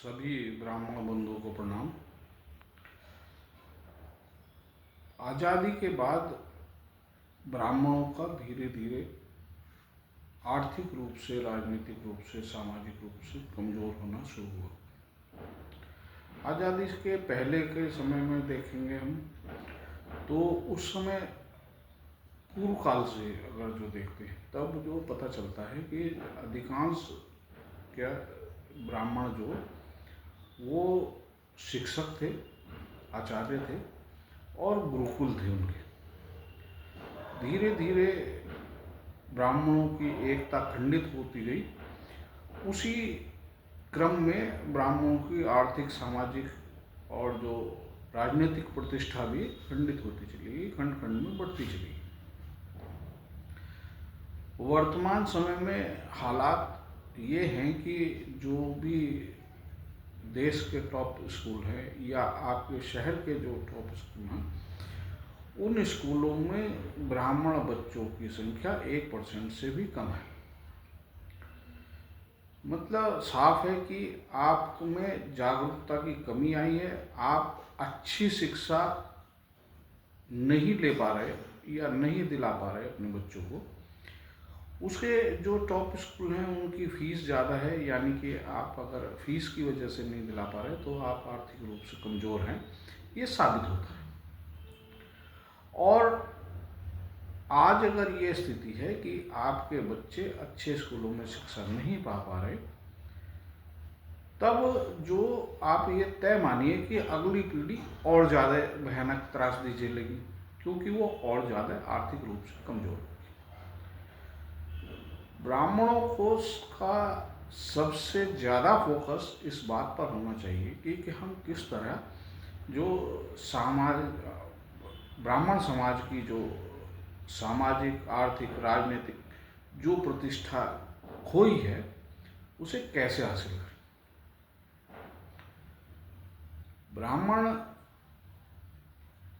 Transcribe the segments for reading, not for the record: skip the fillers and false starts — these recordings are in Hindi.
सभी ब्राह्मण बंधुओं को प्रणाम। आज़ादी के बाद ब्राह्मणों का धीरे धीरे आर्थिक रूप से, राजनीतिक रूप से, सामाजिक रूप से कमज़ोर होना शुरू हुआ। आज़ादी के पहले के समय में देखेंगे हम तो उस समय पूर्व काल से अगर जो देखते हैं तब जो पता चलता है कि अधिकांश क्या ब्राह्मण जो वो शिक्षक थे, आचार्य थे और गुरुकुल थे उनके। धीरे धीरे ब्राह्मणों की एकता खंडित होती गई। उसी क्रम में ब्राह्मणों की आर्थिक, सामाजिक और जो राजनीतिक प्रतिष्ठा भी खंडित होती चली गई, खंड खंड में बढ़ती चली गई। वर्तमान समय में हालात ये हैं कि जो भी देश के टॉप स्कूल हैं या आपके शहर के जो टॉप स्कूल हैं, उन स्कूलों में ब्राह्मण बच्चों की संख्या 1% से भी कम है। मतलब साफ है कि आप में जागरूकता की कमी आई है। आप अच्छी शिक्षा नहीं ले पा रहे या नहीं दिला पा रहे अपने बच्चों को। उसके जो टॉप स्कूल हैं उनकी फ़ीस ज़्यादा है, यानी कि आप अगर फीस की वजह से नहीं दिला पा रहे तो आप आर्थिक रूप से कमज़ोर हैं, ये साबित होता है। और आज अगर ये स्थिति है कि आपके बच्चे अच्छे स्कूलों में शिक्षा नहीं पा रहे, तब जो आप ये तय मानिए कि अगली पीढ़ी और ज़्यादा भयानक त्रासदी झेलेगी, क्योंकि वो और ज़्यादा आर्थिक रूप से कमज़ोर है। ब्राह्मणों को का सबसे ज़्यादा फोकस इस बात पर होना चाहिए कि हम किस तरह जो ब्राह्मण समाज की जो सामाजिक, आर्थिक, राजनीतिक जो प्रतिष्ठा खोई है उसे कैसे हासिल करें। ब्राह्मण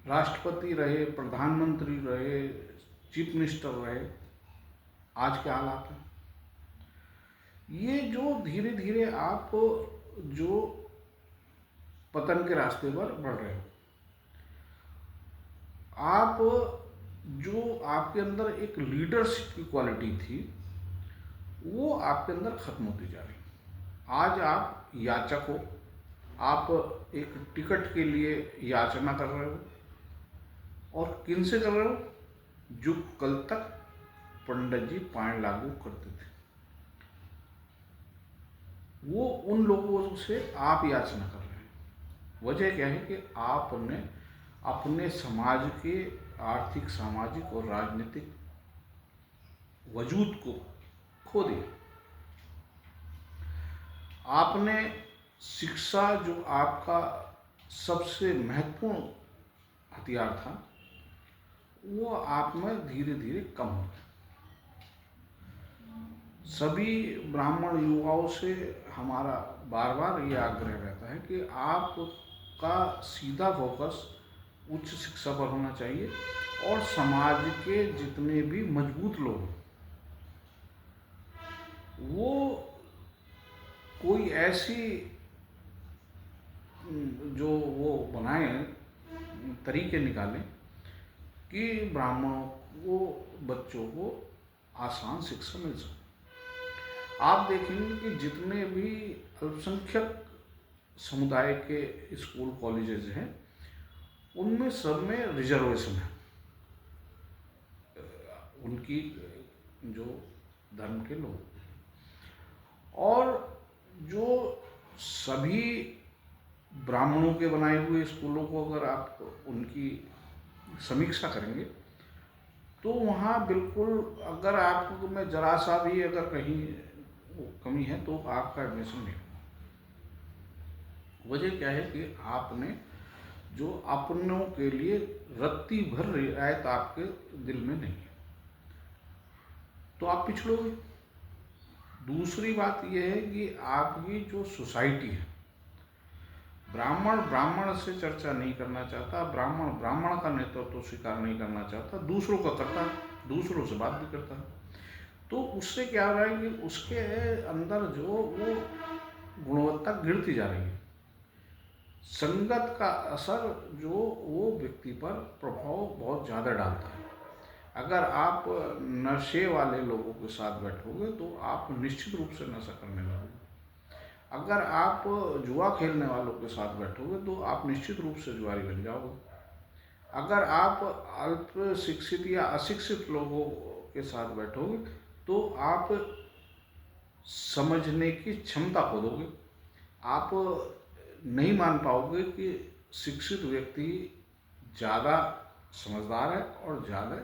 राष्ट्रपति रहे, प्रधानमंत्री रहे, चीफ मिनिस्टर रहे, आज के हालात हैं ये जो धीरे धीरे आप जो पतन के रास्ते पर बढ़ रहे हो। आप जो आपके अंदर एक लीडरशिप की क्वालिटी थी वो आपके अंदर खत्म होती जा रही। आज आप याचक हो, आप एक टिकट के लिए याचना कर रहे हो। और किन से कर रहे हो? जो कल तक पंडित जी पानी लागू करते थे, वो उन लोगों से आप याचना कर रहे हैं। वजह क्या है कि आपने अपने समाज के आर्थिक, सामाजिक और राजनीतिक वजूद को खो दिया। आपने शिक्षा जो आपका सबसे महत्वपूर्ण हथियार था वो आप में धीरे धीरे कम हो गया। सभी ब्राह्मण युवाओं से हमारा बार बार ये आग्रह रहता है कि आपका सीधा फोकस उच्च शिक्षा पर होना चाहिए और समाज के जितने भी मजबूत लोग वो कोई ऐसी जो वो बनाए तरीके निकालें कि ब्राह्मणों को, बच्चों को आसान शिक्षा मिल सके। आप देखेंगे कि जितने भी अल्पसंख्यक समुदाय के स्कूल कॉलेजेस हैं उनमें सब में रिजर्वेशन है उनकी जो धर्म के लोग। और जो सभी ब्राह्मणों के बनाए हुए स्कूलों को अगर आप उनकी समीक्षा करेंगे तो वहाँ बिल्कुल, अगर आप में जरा सा भी अगर कहीं कमी है तो आपका एडमिशन नहीं होगा। वजह क्या है कि आपने जो अपनों के लिए रत्ती भर रियायत आपके दिल में नहीं है, तो आप पिछड़ोगे। दूसरी बात यह है कि आपकी जो सोसाइटी है, ब्राह्मण ब्राह्मण से चर्चा नहीं करना चाहता, ब्राह्मण ब्राह्मण का नेतृत्व स्वीकार नहीं करना चाहता, दूसरों का करता है, दूसरों से बात भी करता है। तो उससे क्या हो रहा है कि उसके अंदर जो वो गुणवत्ता गिरती जा रही है। संगत का असर जो वो व्यक्ति पर प्रभाव बहुत ज़्यादा डालता है। अगर आप नशे वाले लोगों के साथ बैठोगे तो आप निश्चित रूप से नशा करने लगोगे। अगर आप जुआ खेलने वालों के साथ बैठोगे तो आप निश्चित रूप से जुआरी बन जाओगे। अगर आप अल्प शिक्षित या अशिक्षित लोगों के साथ बैठोगे तो आप समझने की क्षमता खो दोगे। आप नहीं मान पाओगे कि शिक्षित व्यक्ति ज़्यादा समझदार है और ज़्यादा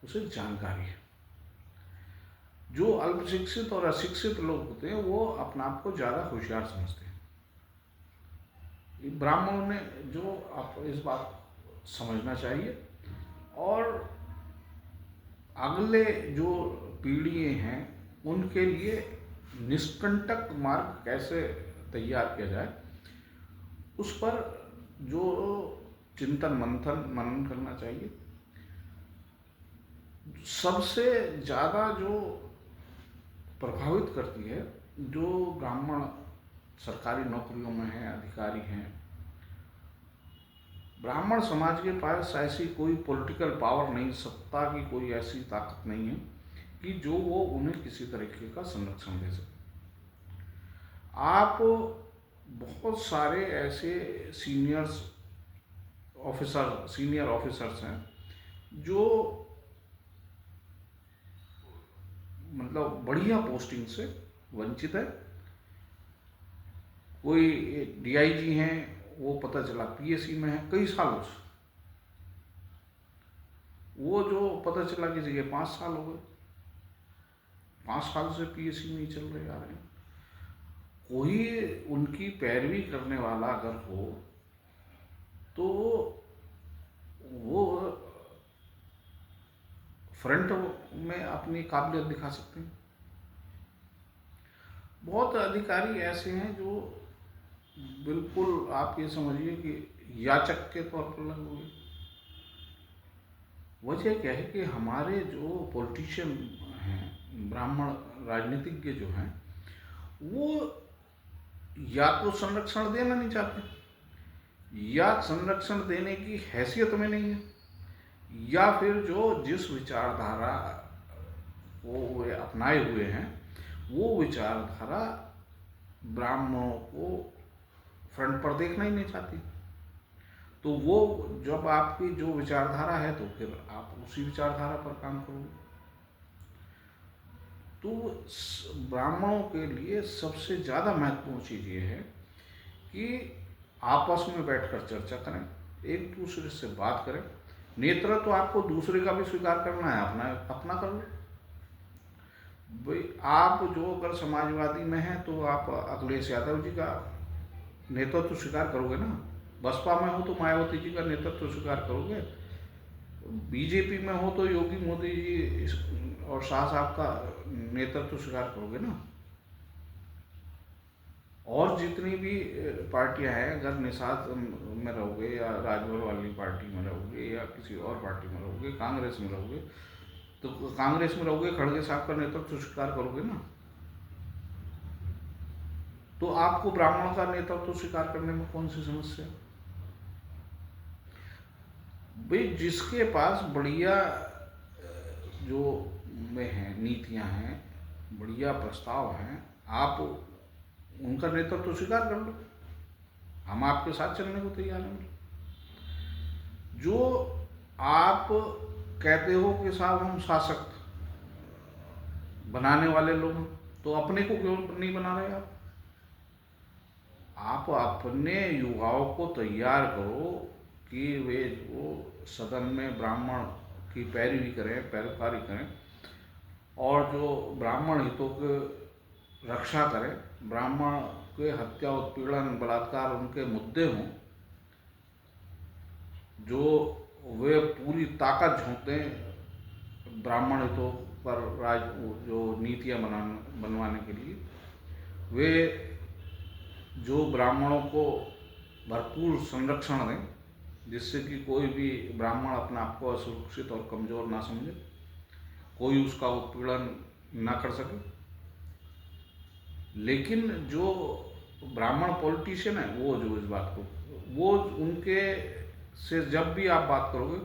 उसे जानकारी है। जो अल्प शिक्षित और अशिक्षित लोग होते हैं वो अपने आप को ज़्यादा होशियार समझते हैं। ब्राह्मणों ने जो आप इस बात को समझना चाहिए और अगले जो पीढ़ी हैं उनके लिए निष्कंटक मार्ग कैसे तैयार किया जाए उस पर जो चिंतन मंथन मनन करना चाहिए। सबसे ज़्यादा जो प्रभावित करती है, जो ब्राह्मण सरकारी नौकरियों में हैं, अधिकारी हैं, ब्राह्मण समाज के पास ऐसी कोई पॉलिटिकल पावर नहीं, सत्ता की कोई ऐसी ताकत नहीं है कि जो वो उन्हें किसी तरीके का संरक्षण दे सके। आप बहुत सारे ऐसे सीनियर ऑफिसर्स हैं जो मतलब बढ़िया पोस्टिंग से वंचित है। कोई डीआईजी हैं, वो पता चला पीएससी में है कई सालों से, वो जो पता चला किसी के 5 साल हो गए, 5 साल से पीएससी नहीं चल रहे आ रहे हैं। कोई उनकी पैरवी करने वाला अगर हो तो वो फ्रंट में अपनी काबिलियत दिखा सकते हैं। बहुत अधिकारी ऐसे हैं जो बिल्कुल आप ये समझिए कि याचक के तौर पर लगे हुए। वजह क्या है कि हमारे जो पॉलिटिशियन हैं, ब्राह्मण राजनीतिज्ञ जो हैं, वो या तो संरक्षण देना नहीं चाहते या संरक्षण देने की हैसियत में नहीं है, या फिर जो जिस विचारधारा को वे अपनाए हुए हैं वो विचारधारा ब्राह्मणों को फ्रंट पर देखना ही नहीं चाहती। तो वो जब आपकी जो विचारधारा है तो फिर आप उसी विचारधारा पर काम करोगे। तो ब्राह्मणों के लिए सबसे ज़्यादा महत्वपूर्ण चीज़ ये है कि आपस में बैठकर चर्चा करें, एक दूसरे से बात करें। नेतृत्व तो आपको दूसरे का भी स्वीकार करना है, अपना कर लो भाई। आप जो अगर समाजवादी में हैं तो आप अखिलेश यादव जी का नेतृत्व तो स्वीकार करोगे ना, बसपा में हो तो मायावती जी का नेतृत्व तो स्वीकार करोगे, बीजेपी में हो तो योगी मोदी जी और शाह साहब का नेतृत्व तो स्वीकार करोगे ना। और जितनी भी पार्टियां हैं, अगर निषाद में रहोगे या राजभर वाली पार्टी में रहोगे या किसी और पार्टी में रहोगे, कांग्रेस में रहोगे, तो कांग्रेस में रहोगे खड़गे साहब का नेतृत्व तो स्वीकार करोगे ना। तो आपको ब्राह्मण का नेतृत्व तो स्वीकार करने में कौन सी समस्या? भाई जिसके पास बढ़िया जो में हैं नीतियां हैं, बढ़िया प्रस्ताव हैं, आप उनका नेतृत्व तो स्वीकार कर लो, हम आपके साथ चलने को तैयार हैं। जो आप कहते हो कि साहब हम शासक बनाने वाले लोग, तो अपने को क्यों नहीं बना रहे आप अपने युवाओं को तैयार करो कि वे जो सदन में ब्राह्मण की पैरवी करें, पैरोकारी करें और जो ब्राह्मण हितों के रक्षा करें, ब्राह्मण के हत्या, उत्पीड़न, बलात्कार उनके मुद्दे हों, जो वे पूरी ताकत झोंक दें ब्राह्मण हितों पर जो नीतियां बनवाने के लिए, वे जो ब्राह्मणों को भरपूर संरक्षण दें जिससे कि कोई भी ब्राह्मण अपने आप को असुरक्षित और कमज़ोर ना समझे, कोई उसका उत्पीड़न ना कर सके। लेकिन जो ब्राह्मण पॉलिटिशियन है वो जो इस बात को, वो उनके से जब भी आप बात करोगे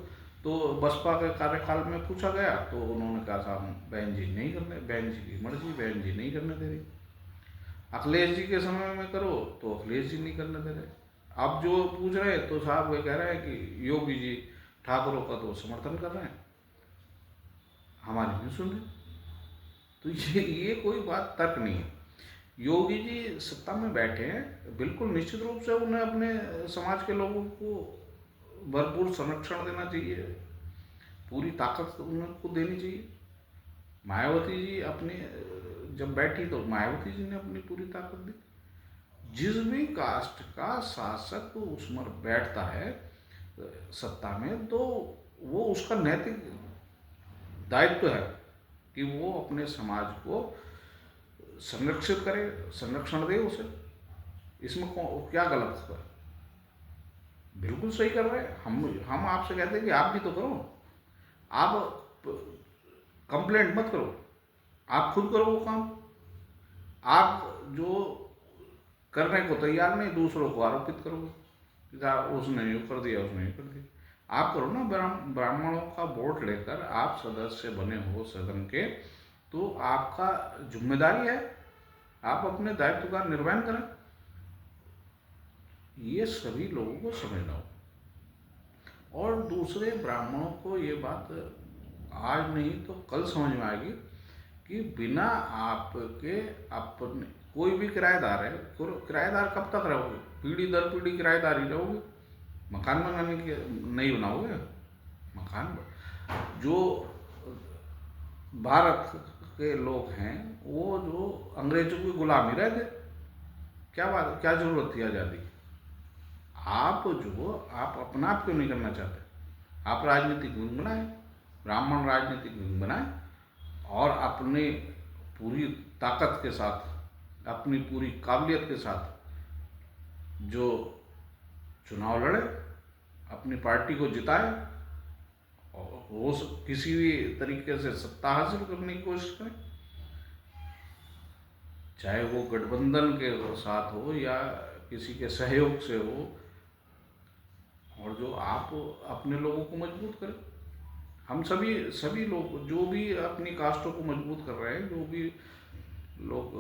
तो बसपा के कार्यकाल में पूछा गया तो उन्होंने कहा साहब बहन जी नहीं करने, बहन जी की मर्जी, बहन जी नहीं करने दे रही। अखिलेश जी के समय में करो तो अखिलेश जी नहीं करने दे रहे। अब जो पूछ रहे हैं तो साहब वे कह रहे हैं कि योगी जी ठाकुरों का तो समर्थन कर रहे हैं, हमारी नहीं सुन रहे। तो ये कोई बात तर्क नहीं है। योगी जी सत्ता में बैठे हैं, बिल्कुल निश्चित रूप से उन्हें अपने समाज के लोगों को भरपूर संरक्षण देना चाहिए, पूरी ताकत उनको देनी चाहिए। मायावती जी अपने जब बैठी तो मायावती जी ने अपनी पूरी ताकत दी। जिस भी कास्ट का शासक उसमें बैठता है सत्ता में, तो वो उसका नैतिक दायित्व है कि वो अपने समाज को संरक्षित करे, संरक्षण दे उसे। इसमें क्या गलत है? बिल्कुल सही कर रहे हैं। हम आपसे कहते हैं कि आप भी तो करो, आप कंप्लेंट मत करो, आप खुद करो वो काम। आप जो करने को तैयार नहीं, दूसरों को आरोपित करोगे, उसने ये कर दिया, उसने ये कर दिया। आप करो ना, ब्राह्मणों का वोट लेकर आप सदस्य बने हो सदन के, तो आपका जिम्मेदारी है, आप अपने दायित्व का निर्वहन करें। ये सभी लोगों को समझना हो। और दूसरे ब्राह्मणों को ये बात आज नहीं तो कल समझ में आएगी कि बिना आपके अपने कोई भी किराएदार है, किराएदार कब तक रहोगे? पीढ़ी दर पीढ़ी किराएदार ही रहोगे, मकान बनाने की नहीं बनाओगे मकान। जो भारत के लोग हैं वो जो अंग्रेजों की गुलामी रह थे, क्या बात, क्या जरूरत थी आज़ादी की? आप अपना आप क्यों नहीं करना चाहते? आप राजनीतिक विंग बनाए, ब्राह्मण राजनीतिक विंग बनाए, और अपने पूरी ताकत के साथ, अपनी पूरी काबिलियत के साथ जो चुनाव लड़े, अपनी पार्टी को जिताए, और वो किसी भी तरीके से सत्ता हासिल करने की कोशिश करें, चाहे वो गठबंधन के साथ हो या किसी के सहयोग से हो, और जो आप अपने लोगों को मजबूत करें। हम सभी लोग जो भी अपनी कास्टों को मजबूत कर रहे हैं, जो भी लोग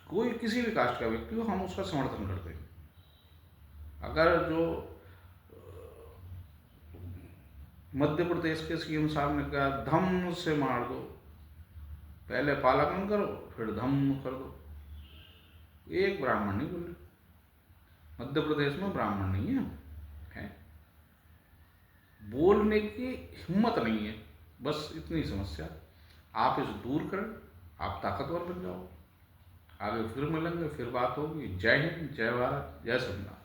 कोई किसी भी कास्ट का व्यक्ति हो, हम उसका समर्थन करते हैं। अगर जो मध्य प्रदेश के सीएम साहब ने कहा धम से मार दो, पहले पालापन करो फिर धम कर दो, एक ब्राह्मण नहीं बोले। मध्य प्रदेश में ब्राह्मण नहीं है, बोलने की हिम्मत नहीं है, बस इतनी समस्या। आप इसे दूर करें, आप ताकतवर बन जाओ। आगे फिर मिलेंगे, फिर बात होगी। जय हिंद, जय भारत, जय संविधान।